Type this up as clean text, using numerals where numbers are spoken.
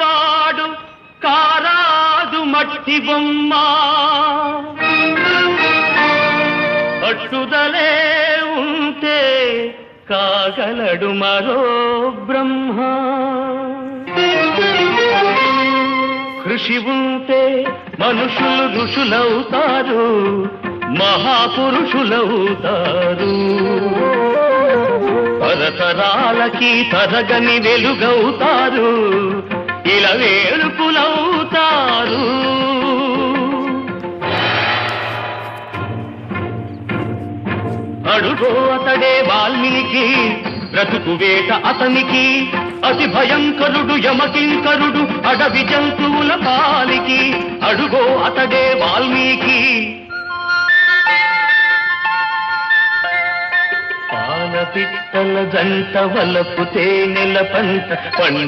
వాడు కారాదు మట్టి బొమ్మ పట్టుదలే ఉంటే కాగలడు మరో బ్రహ్మ కృషి ఉంటే మనుషులు ఋషులవుతారు మహాపురుషులవుతారు తరతరాలకి తరగని వెలుగవుతారు ఇలా వేడుకులవుతారు అడుగో అతడే వాల్మీకి బ్రతుకు వేట అతనికి అతి భయంకరుడు యమకింకరుడు అడవి జంతువుల పాలికి అడుగో అతడే వాల్మీకి పాల పిట్టల జంట వలపు తేనెల పంట పండి